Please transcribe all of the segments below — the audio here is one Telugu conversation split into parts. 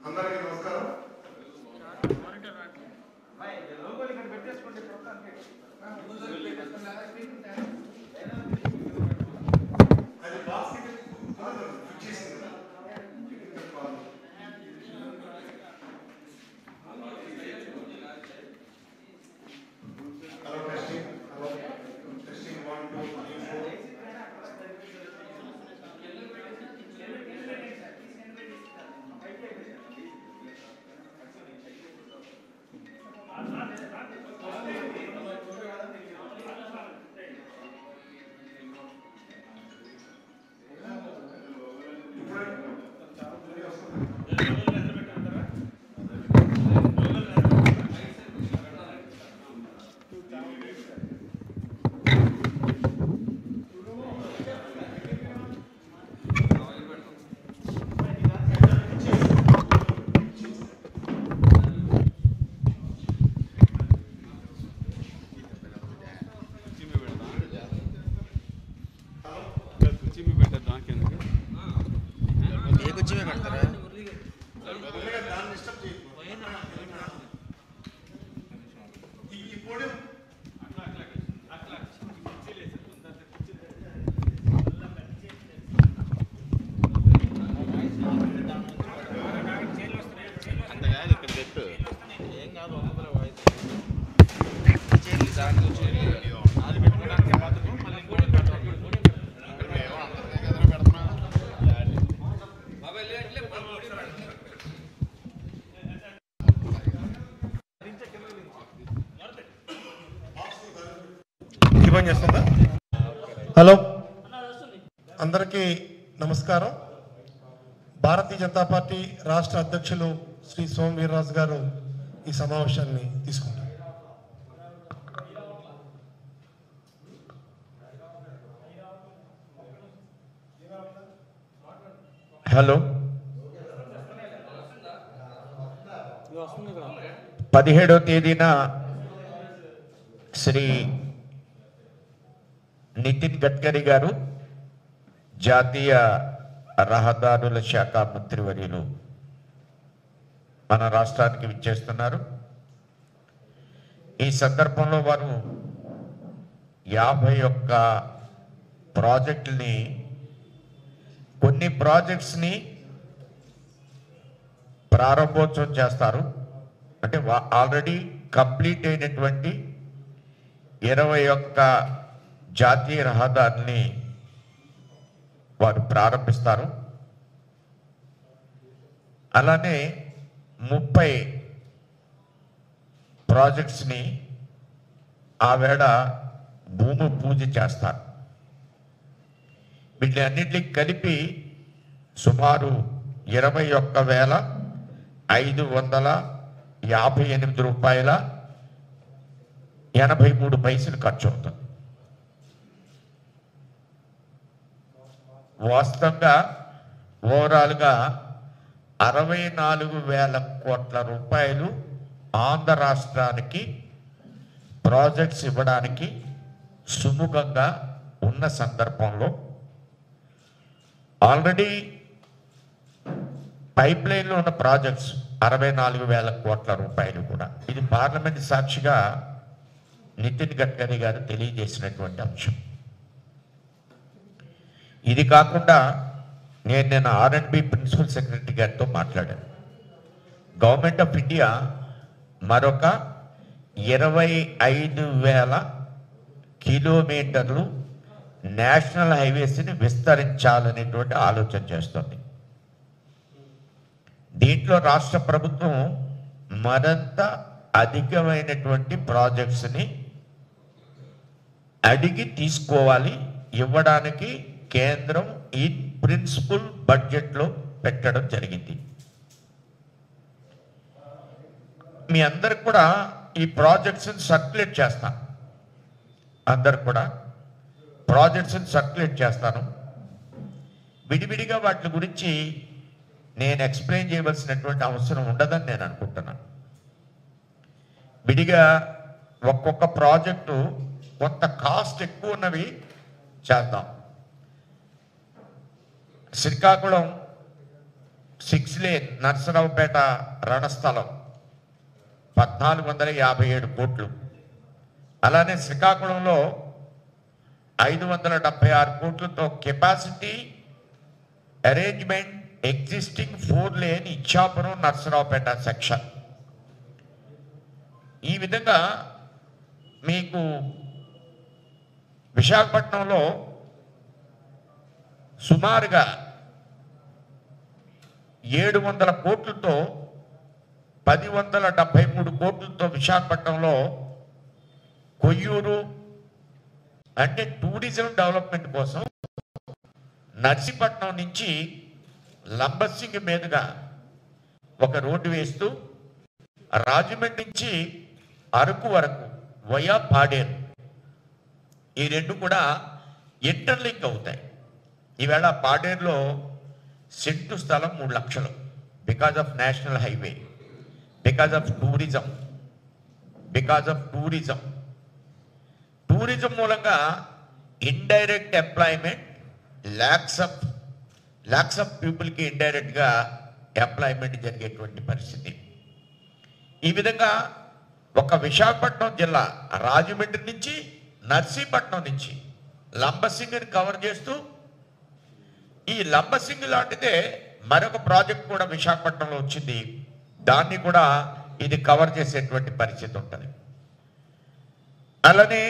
అందరికీ నమస్కారం. హలో, అందరికీ నమస్కారం. భారతీయ జనతా పార్టీ రాష్ట్ర అధ్యక్షులు శ్రీ సోము వీర్రాజు గారు ఈ సమావేశాన్ని తీసుకుంటారు. హలో, 17వ తేదీన శ్రీ నితిన్ గడ్కరీ గారు జాతీయ రహదారుల శాఖ మంత్రివర్యులు మన రాష్ట్రానికి విచ్చేస్తున్నారు. ఈ సందర్భంలో వారు 51 ప్రాజెక్టుల్ని, కొన్ని ప్రాజెక్ట్స్ని ప్రారంభోత్సవం చేస్తారు. అంటే ఆల్రెడీ కంప్లీట్ అయినటువంటి 21 జాతీయ రహదారిని వారు ప్రారంభిస్తారు. అలానే 30 ప్రాజెక్ట్స్ని ఆవేళ భూమి పూజ చేస్తారు. వీటన్నిటికి కలిపి సుమారు 21,558 రూపాయల 83 పైసలు ఖర్చు అవుతుంది. వాస్తవంగా ఓవరాల్గా 64,000 కోట్ల రూపాయలు ఆంధ్ర రాష్ట్రానికి ప్రాజెక్ట్స్ ఇవ్వడానికి సుముఖంగా ఉన్న సందర్భంలో ఆల్రెడీ పైప్ లైన్లో ఉన్న ప్రాజెక్ట్స్ 64,000 కోట్ల రూపాయలు కూడా. ఇది పార్లమెంట్ సాక్షిగా నితిన్ గడ్కరీ గారు తెలియజేసినటువంటి అంశం. ఇది కాకుండా నేను R&B ప్రిన్సిపల్ సెక్రటరీ గారితో మాట్లాడాను. గవర్నమెంట్ ఆఫ్ ఇండియా మరొక 25,000 కిలోమీటర్లు నేషనల్ హైవేస్ని విస్తరించాలనేటువంటి ఆలోచన చేస్తుంది. దీంట్లో రాష్ట్ర ప్రభుత్వం మరింత అధికమైనటువంటి ప్రాజెక్ట్స్ని అడిగి తీసుకోవాలి, ఇవ్వడానికి కేంద్రం ఈ ప్రిన్సిపల్ బడ్జెట్లో పెట్టడం జరిగింది. మీ అందరికి కూడా ఈ ప్రాజెక్ట్స్ని సర్క్యులేట్ చేస్తాను, అందరు కూడా ప్రాజెక్ట్స్ని సర్క్యులేట్ చేస్తాను. విడివిడిగా వాటి గురించి నేను ఎక్స్ప్లెయిన్ చేయవలసినటువంటి అవసరం ఉండదని నేను అనుకుంటున్నాను. విడిగా ఒక్కొక్క ప్రాజెక్టు కొంత కాస్ట్ ఎక్కువ ఉన్నవి చేద్దాం. శ్రీకాకుళం 6 లేన్ నర్సరావుపేట రణస్థలం 1457 కోట్లు. అలానే శ్రీకాకుళంలో 576 కోట్లతో capacity arrangement existing 4 lane Ichchapuram Narasaraopet section. ఈ విధంగా మీకు విశాఖపట్నంలో సుమారుగా 700 కోట్లతో 1073 కోట్లతో విశాఖపట్నంలో కొయ్యూరు అంటే టూరిజం డెవలప్మెంట్ కోసం నర్సీపట్నం నుంచి లంబసింగి మీదుగా ఒక రోడ్డు వేస్తూ రాజమండ్రి నుంచి అరకు వరకు వయా పాడేరు, ఈ రెండు కూడా ఇంటర్లింక్ అవుతాయి. ఈవేళ పాడేరులో సెంటు స్థలం 3 లక్షలు, because of national highway, because of tourism మూలంగా ఇండైరెక్ట్ ఎంప్లాయ్మెంట్ లాక్స్ ఆఫ్ పీపుల్కి ఇండైరెక్ట్గా ఎంప్లాయ్మెంట్ జరిగేటువంటి పరిస్థితి. ఈ విధంగా ఒక విశాఖపట్నం జిల్లా రాజమండ్రి నుంచి నర్సీపట్నం నుంచి లంబసింగిని కవర్ చేస్తూ, ఈ లంబసింగి లాంటిదే మరొక ప్రాజెక్ట్ కూడా విశాఖపట్నంలో వచ్చింది, దాన్ని కూడా ఇది కవర్ చేసేటువంటి పరిస్థితి ఉంటుంది. అలానే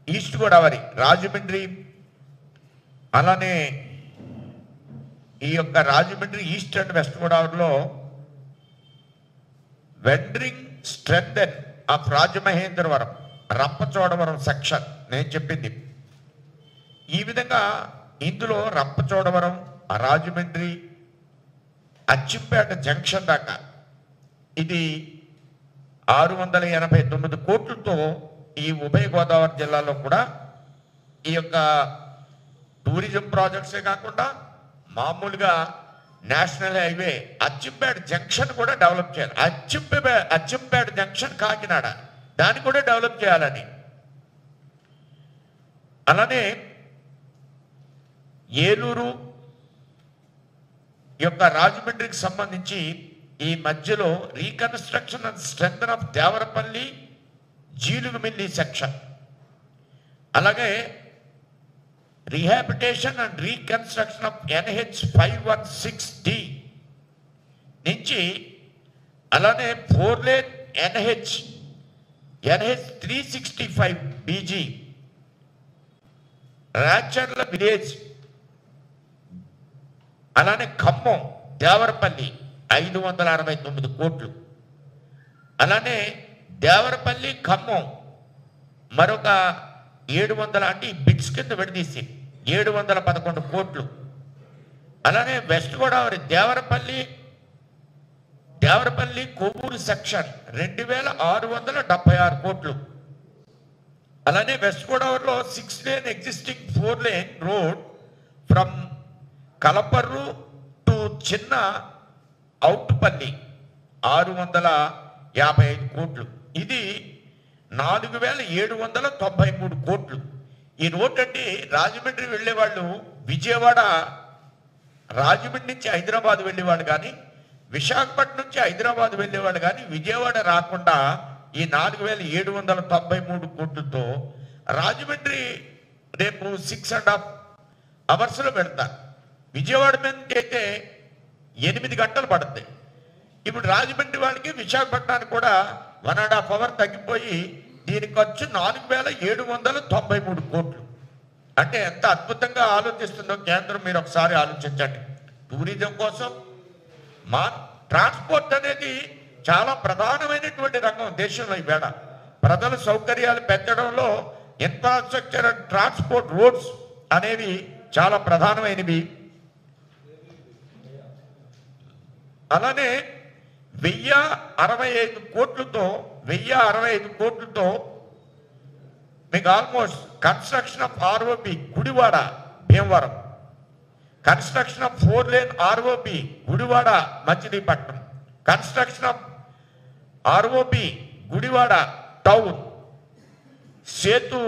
ఈస్ట్ గోదావరి రాజమండ్రి, అలానే ఈ యొక్క రాజమండ్రి ఈస్ట్ అండ్ వెస్ట్ గోదావరిలో widening strengthen of Rajamahendravaram Rampachodavaram section నేను చెప్పింది. ఈ విధంగా ఇందులో రంపచోడవరం రాజమండ్రి అచ్చింపేట జంక్షన్ దాకా ఇది 689 కోట్లతో ఈ ఉభయ గోదావరి జిల్లాలో కూడా ఈ యొక్క టూరిజం ప్రాజెక్ట్సే కాకుండా మామూలుగా నేషనల్ హైవే అచ్చింపేట జంక్షన్ కూడా డెవలప్ చేయాలి. అచ్చింపేట జంక్షన్ కాకినాడ, దాన్ని కూడా డెవలప్ చేయాలని. అలానే ఏలూరు యొక్క రాజమండ్రికి సంబంధించి ఈ మధ్యలో reconstruction and strengthen of Devarapalli Jeelugumilli section, అలాగే rehabilitation and reconstruction of NH 516D నుంచి, అలానే 4 lane NH 365BG Racharla village, అలానే ఖమ్మం దేవరపల్లి 569 కోట్లు, అలానే దేవరపల్లి ఖమ్మం మరొక 700 అంటే ఈ బిట్స్ కింద విడదీసి 711 కోట్లు. అలానే వెస్ట్ గోదావరి దేవరపల్లి కొవ్వూరు సెక్షన్ 2676 కోట్లు. అలానే వెస్ట్ గోదావరిలో 6 lane existing 4 lane road from Kalaparru to చిన్న అవుట్పల్లి 655 కోట్లు. ఇది 4793 కోట్లు. ఈ రోడ్ అంటే రాజమండ్రి వెళ్ళేవాళ్ళు విజయవాడ, రాజమండ్రి నుంచి హైదరాబాద్ వెళ్ళేవాళ్ళు కానీ, విశాఖపట్నం నుంచి హైదరాబాద్ వెళ్ళేవాళ్ళు కానీ విజయవాడ రాకుండా ఈ 4793 కోట్లతో రాజమండ్రి రేపు 6.5 అవర్స్లో వెళ్తారు. విజయవాడ మీదకి అయితే 8 గంటలు పడుతుంది. ఇప్పుడు రాజమండ్రి వాళ్ళకి విశాఖపట్నానికి కూడా 1.5 అవర్ తగ్గిపోయి దీని ఖర్చు 4793 కోట్లు. అంటే ఎంత అద్భుతంగా ఆలోచిస్తుందో కేంద్రం, మీరు ఒకసారి ఆలోచించండి. టూరిజం కోసం ట్రాన్స్పోర్ట్ అనేది చాలా ప్రధానమైనటువంటి రంగం దేశంలో. ఈవేళ ప్రజల సౌకర్యాలు పెంచడంలో ఇన్ఫ్రాస్ట్రక్చర్ అండ్ ట్రాన్స్పోర్ట్ రోడ్స్ అనేవి చాలా ప్రధానమైనవి. అలానే 1065 కోట్లతో మీకు almost construction of ROB Gudivada Bhimavaram, construction of 4 lane ROB Gudivada Machilipatnam, construction of ROB Gudivada town, Setu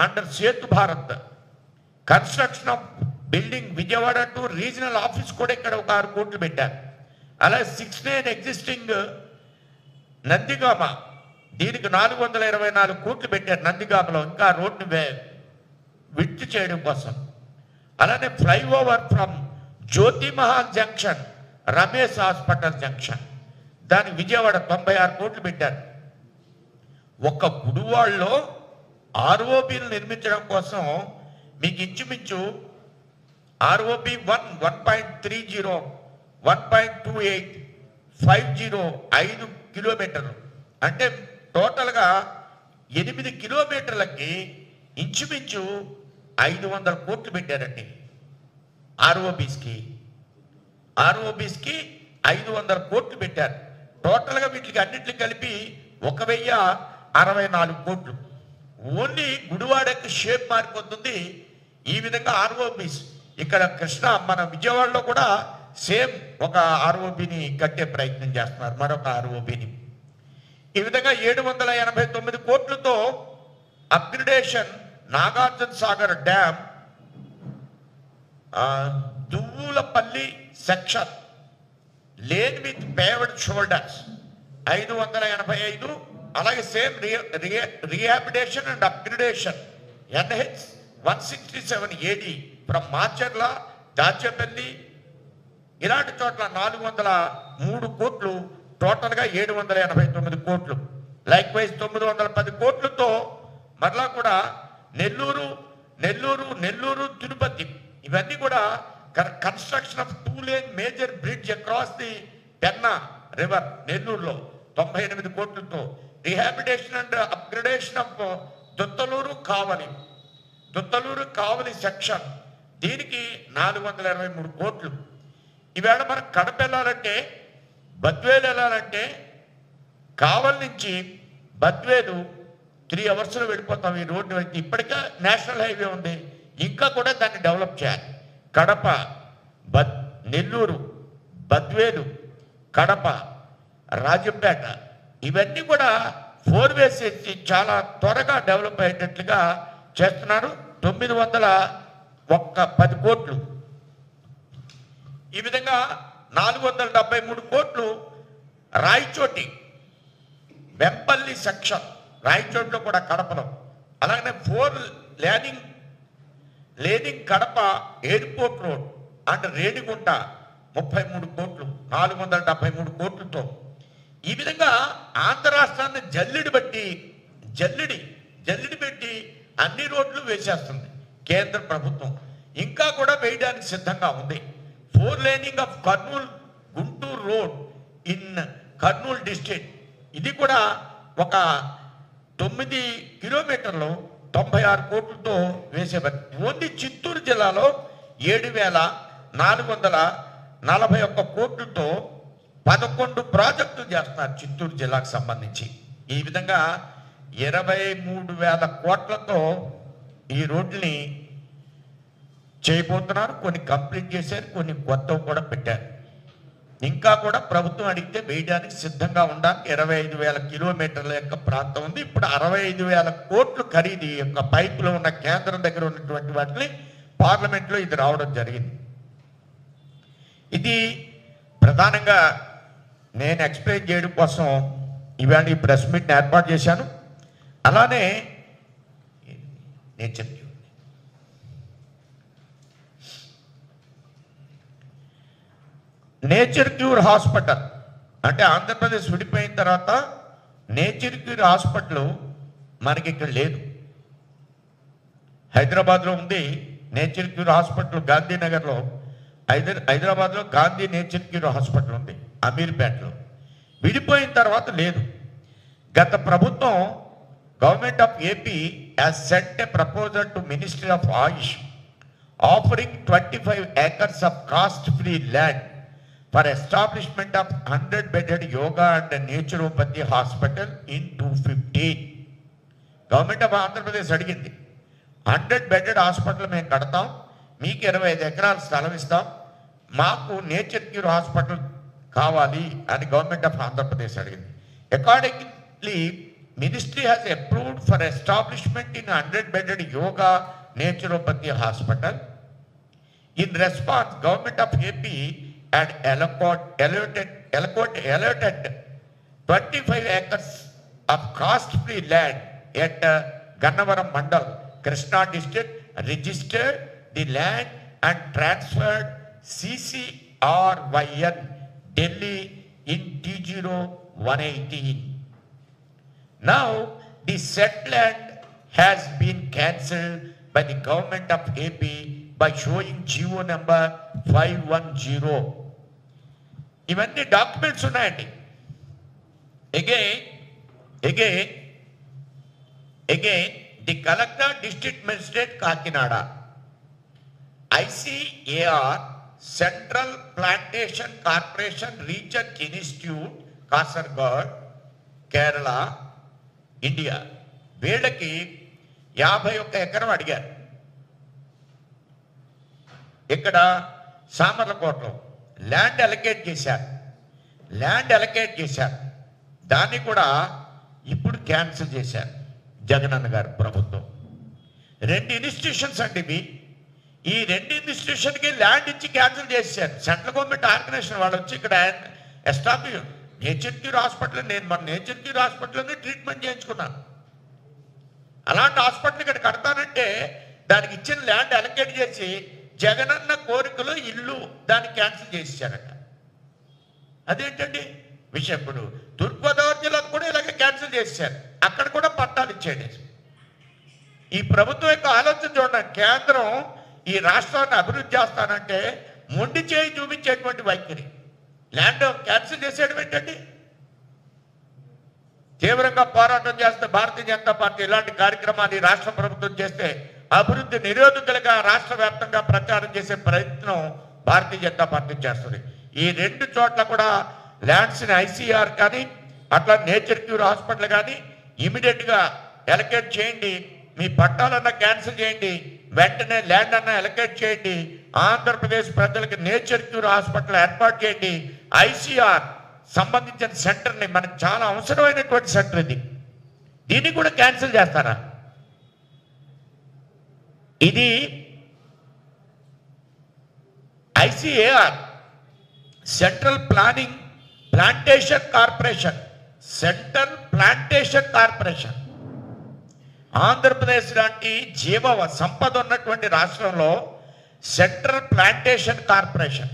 under Setu Bharat, construction of building Vijayawada to regional office కూడా ఇక్కడ ఒక 6 కోట్లు పెట్టారు. అలాగే 6 లేన్ ఎగ్జిస్టింగ్ నందిగామ, దీనికి 424 కోట్లు పెట్టారు నందిగామలో, ఇంకా రోడ్ని విడ్త్ చేయడం కోసం. అలానే flyover from Jyothi Mahal junction Ramesh hospital junction, దాని విజయవాడ 96 కోట్లు పెట్టారు. ఒక గుడివాడలో ఆర్ఓబీలు నిర్మించడం కోసం మీకు ఇంచుమించు ఆర్ఓబి 1.30, 1.28, 50 5 కిలోమీటర్లు, అంటే టోటల్గా 8 కిలోమీటర్లకి ఇంచుమించు 500 కోట్లు పెట్టారండి. ఆర్ఓబీస్కి 500 కోట్లు పెట్టారు. టోటల్గా వీటికి అన్నింటికి కలిపి 1064 కోట్లు. ఓన్లీ గుడివాడకి షేప్ మారిపోతుంది. ఈ విధంగా ఆర్ఓబీస్ ఇక్కడ మన విజయవాడలో కూడా సేమ్ ఒక ఆర్ఓబిని కట్టే ప్రయత్నం చేస్తున్నారు, మరొక ఆర్ఓబిని. ఈ విధంగా 789 కోట్లతో upgradation Nagarjuna Sagar dam Duvvulapalli section lane with paved shoulders 585. అలాగే same rehabilitation and upgradation NH 167 AD from Macherla Dachepalli ఇలాంటి చోట్ల 403 కోట్లు, టోటల్గా 789 కోట్లు. లైక్ వైజ్ 910 కోట్లతో మరలా కూడా నెల్లూరు తిరుపతి, ఇవన్నీ కూడా construction of 2 lane major bridge across the Penna river నెల్లూరులో 98 కోట్లతో, rehabilitation and upgradation of Duttalur Kavali section, దీనికి 423 కోట్లు. ఈవేళ మనం కడప వెళ్ళాలంటే, బద్వేలు వెళ్ళాలంటే కావలి నుంచి బద్వేలు 3 అవర్స్లో వెళ్ళిపోతాం. ఈ రోడ్డు అయితే ఇప్పటికే నేషనల్ హైవే ఉంది, ఇంకా కూడా దాన్ని డెవలప్ చేయాలి. కడప, నెల్లూరు, బద్వేలు, కడప, రాజంపేట, ఇవన్నీ కూడా 4 వేస్ ఎత్తి చాలా త్వరగా డెవలప్ అయ్యేటట్లుగా చేస్తున్నారు. 910 కోట్లు. ఈ విధంగా 473 కోట్లు రాయచోటి వెంపల్లి సెక్షన్, రాయచోటిలో కూడా కడపలో. అలాగనే 4 laning Kadapa airport road and Renigunta 33 కోట్లు, 473 కోట్లతో. ఈ విధంగా ఆంధ్ర రాష్ట్రాన్ని జల్లిడి పెట్టి అన్ని రోడ్లు వేసేస్తుంది కేంద్ర ప్రభుత్వం. ఇంకా కూడా వేయడానికి సిద్ధంగా ఉంది. 4 laning of Kurnool Guntur road in Kurnool district, ఇది కూడా ఒక 9 కిలోమీటర్లు 96 కోట్లతో వేసేవారు. ఓన్లీ చిత్తూరు జిల్లాలో 7,441 కోట్లతో 11 ప్రాజెక్టులు చేస్తున్నారు చిత్తూరు జిల్లాకు సంబంధించి. ఈ విధంగా 23,000 కోట్లతో ఈ రోడ్లని చేయబోతున్నారు. కొన్ని కంప్లీట్ చేశారు, కొన్ని కొత్తవి కూడా పెట్టారు. ఇంకా కూడా ప్రభుత్వం అడిగితే వేయడానికి సిద్ధంగా ఉండాలి. 25,000 కిలోమీటర్ల యొక్క ప్రాంతం ఉంది. ఇప్పుడు 65,000 కోట్లు ఖరీదు ఈ యొక్క పైపులో ఉన్న కేంద్రం దగ్గర ఉన్నటువంటి వాటిని పార్లమెంట్లో ఇది రావడం జరిగింది. ఇది ప్రధానంగా నేను ఎక్స్ప్లెయిన్ చేయడం కోసం ఇవాళ ఈ ప్రెస్ మీట్ని ఏర్పాటు చేశాను. అలానే నేచర్ క్యూర్ హాస్పిటల్ అంటే ఆంధ్రప్రదేశ్ విడిపోయిన తర్వాత నేచర్ క్యూర్ హాస్పిటల్ మనకి ఇక్కడ లేదు. హైదరాబాద్లో ఉంది నేచర్ క్యూర్ హాస్పిటల్, గాంధీనగర్లో. హైదరాబాద్లో గాంధీ నేచర్ క్యూర్ హాస్పిటల్ ఉంది, అమీర్పేటలో. విడిపోయిన తర్వాత లేదు. గత ప్రభుత్వం government of AP has sent a proposal to Ministry of Ayush offering 25 acres of cost-free land for establishment of 100-bedded yoga and naturopathy hospital in 215. Government of Andhra Pradesh అడిగింది, 100-bedded హాస్పిటల్ మేము కడతాం, మీకు 25 ఎకరాల స్థలం ఇస్తాం, మాకు నేచర్ క్యూర్ హాస్పిటల్ కావాలి అని గవర్నమెంట్ ఆఫ్ ఆంధ్రప్రదేశ్ అడిగింది. Accordingly ministry has approved for establishment in 100-bedded yoga naturopathy hospital. In response, government of AP had allotted 25 acres of cost-free land at Gannavaram Mandal, Krishna district, registered the land and transferred CCRYN Delhi in T0118. Now, the said land has been cancelled by the government of AP by showing GO number 510. ఇవన్నీ డాక్యుమెంట్స్ ఉన్నాయండి. Again, the collector, district magistrate Kakinada, ICAR, Central Plantation Corporation Research Institute, Kasaragod, Kerala, India, వీళ్ళకి 51 ఎకరం అడిగారు. ఇక్కడ సామర్లకోటలో ల్యాండ్ అలొకేట్ చేశారు. దాన్ని కూడా ఇప్పుడు క్యాన్సిల్ చేశారు జగనన్న గారు ప్రభుత్వం. 2 ఇన్స్టిట్యూషన్స్ అండి ఇవి. ఈ 2 ఇన్స్టిట్యూషన్కి ల్యాండ్ ఇచ్చి క్యాన్సిల్ చేశారు. సెంట్రల్ గవర్నమెంట్ ఆర్గనైజేషన్ వాళ్ళు వచ్చి ఇక్కడ ఎస్టాబ్లిష్ నేచర్ క్యూర్ హాస్పిటల్, నేను మన నేచర్ క్యూర్ హాస్పిటల్లోనే ట్రీట్మెంట్ చేయించుకున్నాను. అలాంటి హాస్పిటల్ ఇక్కడ కడతానంటే దానికి ఇచ్చిన ల్యాండ్ అలొకేట్ చేసి జగనన్న కోరికలో ఇల్లు దాన్ని క్యాన్సిల్ చేశారట. అదేంటండి విషయం? ఇప్పుడు తూర్పుగోదావరి జిల్లాకు కూడా ఇలాగే క్యాన్సిల్ చేశారు, అక్కడ కూడా పట్టాలు ఇచ్చేయండి. ఈ ప్రభుత్వం యొక్క ఆలోచన చూడండి. కేంద్రం ఈ రాష్ట్రాన్ని అభివృద్ధి చేస్తానంటే మొండి చేయి చూపించేటువంటి వైఖరి. ల్యాండ్ క్యాన్సిల్ చేసేయడం ఏంటండి? తీవ్రంగా పోరాటం చేస్తే భారతీయ జనతా పార్టీ ఇలాంటి కార్యక్రమాన్ని రాష్ట్ర ప్రభుత్వం చేస్తే అభివృద్ధి నిరోధకులుగా రాష్ట్ర వ్యాప్తంగా ప్రచారం చేసే ప్రయత్నం భారతీయ జనతా పార్టీ చేస్తుంది. ఈ 2 చోట్ల కూడా ల్యాండ్స్ని ఐసీఆర్ కానీ అట్లా నేచర్ క్యూర్ హాస్పిటల్ కానీ ఇమీడియట్గా ఎలకేట్ చేయండి. మీ పట్టాలన్నా క్యాన్సిల్ చేయండి, వెంటనే ల్యాండ్ అన్నా ఎలకేట్ చేయండి. ఆంధ్రప్రదేశ్ ప్రజలకు నేచర్ క్యూర్ హాస్పిటల్ ఏర్పాటు చేయండి. ఐసీఆర్ సంబంధించిన సెంటర్ని మనకు చాలా అవసరమైనటువంటి సెంటర్ ఇది, దీన్ని కూడా క్యాన్సిల్ చేస్తారా? ఇది ICAR central plantation corporation Andhra Pradesh లాంటి జీవ సంపద ఉన్నటువంటి రాష్ట్రంలో సెంట్రల్ ప్లాంటేషన్ కార్పొరేషన్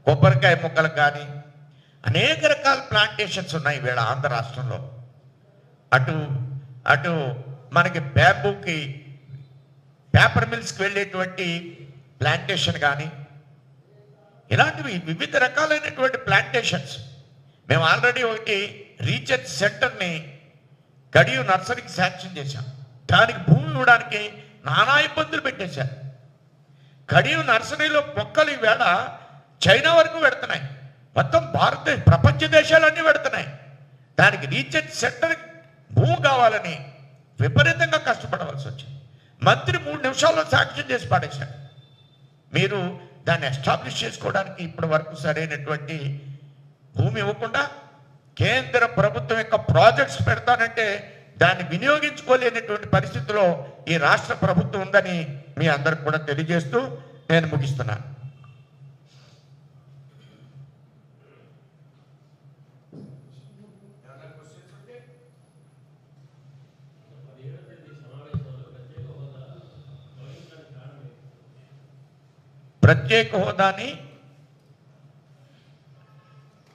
కొబ్బరికాయ మొక్కలు కానీ అనేక రకాల ప్లాంటేషన్స్ ఉన్నాయి వీళ్ళ ఆంధ్ర రాష్ట్రంలో. అటు మనకి బ్యాంబూకి పేపర్ మిల్స్కి వెళ్ళేటువంటి ప్లాంటేషన్ కానీ ఇలాంటివి వివిధ రకాలైనటువంటి ప్లాంటేషన్స్. మేము ఆల్రెడీ ఒకటి రీసెర్చ్ సెంటర్ని గడియు నర్సరీకి శాంక్షన్ చేశాం. దానికి భూమి ఇవ్వడానికి నానా ఇబ్బందులు పెట్టేశారు. గడియు నర్సరీలో మొక్కలు ఈవేళ చైనా వరకు పెడుతున్నాయి, మొత్తం ప్రపంచ దేశాలన్నీ పెడుతున్నాయి. దానికి రీసెర్చ్ సెంటర్ భూమి కావాలని విపరీతంగా కష్టపడవలసి వచ్చింది. మంత్రి 3 నిమిషాల్లో శాంక్షన్ చేసి పాడేశారు. మీరు దాన్ని ఎస్టాబ్లిష్ చేసుకోవడానికి ఇప్పటి వరకు సరైనటువంటి భూమి ఇవ్వకుండా కేంద్ర ప్రభుత్వం యొక్క ప్రాజెక్ట్స్ పెడతానంటే దాన్ని వినియోగించుకోలేనటువంటి పరిస్థితిలో ఈ రాష్ట్ర ప్రభుత్వం ఉందని మీ అందరికి కూడా తెలియజేస్తూ నేను ముగిస్తున్నాను. ప్రత్యేక హోదాని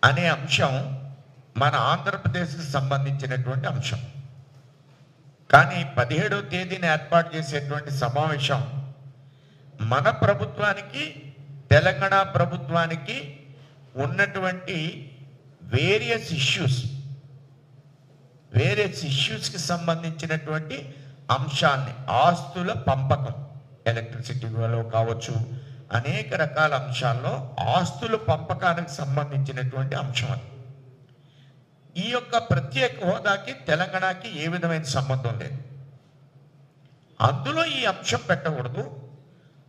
అనే అంశం మన ఆంధ్రప్రదేశ్కి సంబంధించినటువంటి అంశం. కానీ 17వ తేదీన ఏర్పాటు చేసేటువంటి సమావేశం మన ప్రభుత్వానికి తెలంగాణ ప్రభుత్వానికి ఉన్నటువంటి వేరియస్ ఇష్యూస్కి సంబంధించినటువంటి అంశాన్ని, ఆస్తుల పంపకం, ఎలక్ట్రిసిటీలో కావచ్చు, అనేక రకాల అంశాల్లో ఆస్తుల పంపకానికి సంబంధించినటువంటి అంశం అది. ఈ యొక్క ప్రత్యేక హోదాకి తెలంగాణకి ఏ విధమైన సంబంధం లేదు. అందులో ఈ అంశం పెట్టకూడదు.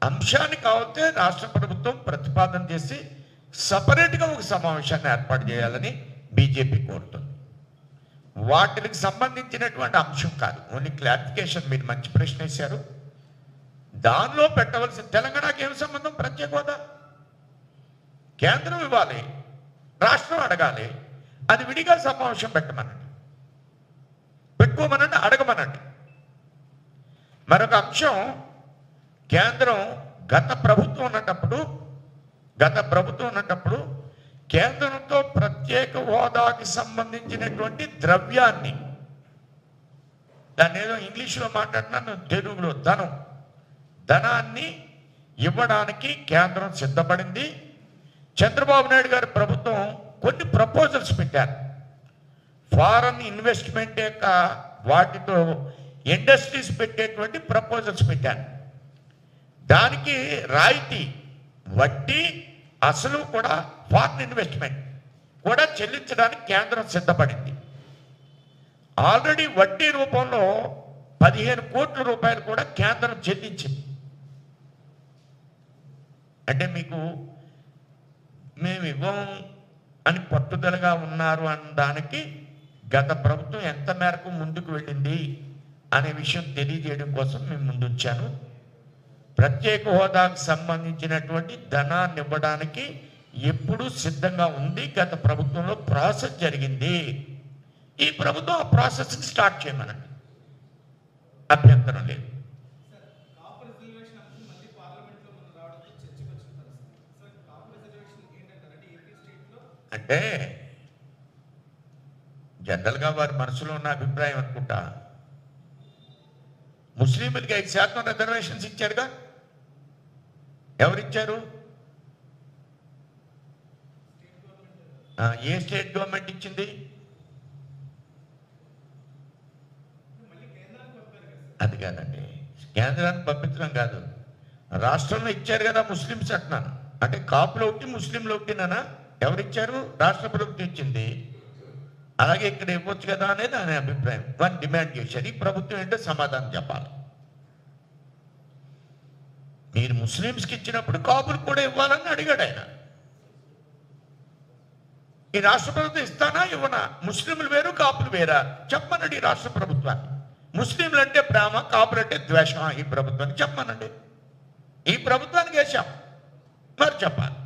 అంశాన్ని కావాలంటే రాష్ట్ర ప్రభుత్వం ప్రతిపాదన చేసి సపరేట్గా ఒక సమావేశాన్ని ఏర్పాటు చేయాలని బీజేపీ కోరుతుంది. వాటికి సంబంధించినటువంటి అంశం కాదు, ఓన్లీ క్లారిఫికేషన్. మీరు మంచి ప్రశ్న వేశారు. దానిలో పెట్టవలసిన తెలంగాణకి ఏమి సంబంధం? ప్రత్యేక హోదా కేంద్రం ఇవ్వాలి, రాష్ట్రం అడగాలి. అది విడిగా సమావేశం పెట్టమనండి, పెట్టుకోమనండి, అడగమనండి. మరొక అంశం, కేంద్రం గత ప్రభుత్వం ఉన్నప్పుడు కేంద్రంతో ప్రత్యేక హోదాకి సంబంధించినటువంటి ద్రవ్యాన్ని, దాన్ని ఏదో ఇంగ్లీష్లో మాట్లాడినాను, తెలుగులో ధనాన్ని ఇవ్వడానికి కేంద్రం సిద్ధపడింది. చంద్రబాబు నాయుడు గారి ప్రభుత్వం కొన్ని ప్రపోజల్స్ పెట్టారు. ఫారెన్ ఇన్వెస్ట్మెంట్ యొక్క వాటితో ఇండస్ట్రీస్ పెట్టేటువంటి ప్రపోజల్స్ పెట్టారు. దానికి రాయితీ, వడ్డీ, అసలు కూడా ఫారెన్ ఇన్వెస్ట్మెంట్ కూడా చెల్లించడానికి కేంద్రం సిద్ధపడింది. ఆల్రెడీ వడ్డీ రూపంలో 15 కోట్ల రూపాయలు కూడా కేంద్రం చెల్లించింది. అంటే మీకు మేము ఇవ్వం అని పట్టుదలగా ఉన్నారు అన్న దానికి గత ప్రభుత్వం ఎంత మేరకు ముందుకు వెళ్ళింది అనే విషయం తెలియజేయడం కోసం మేము ముందుంచాను. ప్రత్యేక హోదాకు సంబంధించినటువంటి ధనాన్ని ఇవ్వడానికి ఎప్పుడూ సిద్ధంగా ఉంది. గత ప్రభుత్వంలో ప్రాసెస్ జరిగింది. ఈ ప్రభుత్వం ఆ ప్రాసెస్ని స్టార్ట్ చేయమనండి, అభ్యంతరం లేదు. అంటే జనరల్గా వారి మనసులో ఉన్న అభిప్రాయం అనుకుంటా, ముస్లింలకి 5% రిజర్వేషన్స్ ఇచ్చారుగా. ఎవరిచ్చారు? ఏ స్టేట్ గవర్నమెంట్ ఇచ్చింది? అది కాదండి, కేంద్రానికి పంపించడం కాదు, రాష్ట్రంలో ఇచ్చారు కదా ముస్లింస్ అంటున్నాను. అంటే కాపులో ఒకటి, ముస్లింలో ఒకటినా? ఎవరిచ్చారు? రాష్ట్ర ప్రభుత్వం ఇచ్చింది. అలాగే ఇక్కడ ఇవ్వచ్చు కదా అనేది ఆయన అభిప్రాయం. వాళ్ళు డిమాండ్ చేశారు. ఈ ప్రభుత్వం ఏంటో సమాధానం చెప్పాలి. మీరు ముస్లింస్కి ఇచ్చినప్పుడు కాపులు కూడా ఇవ్వాలని అడిగాడు ఆయన. ఈ రాష్ట్ర ప్రభుత్వం ఇస్తానా ఇవ్వనా? ముస్లింలు వేరు, కాపులు వేరా చెప్పమనండి ఈ రాష్ట్ర ప్రభుత్వాన్ని. ముస్లింలు అంటే ప్రేమ, కాపులు అంటే ద్వేషమా ఈ ప్రభుత్వాన్ని చెప్పమనండి. ఈ ప్రభుత్వానికి వేశాం, మరి చెప్పాలి.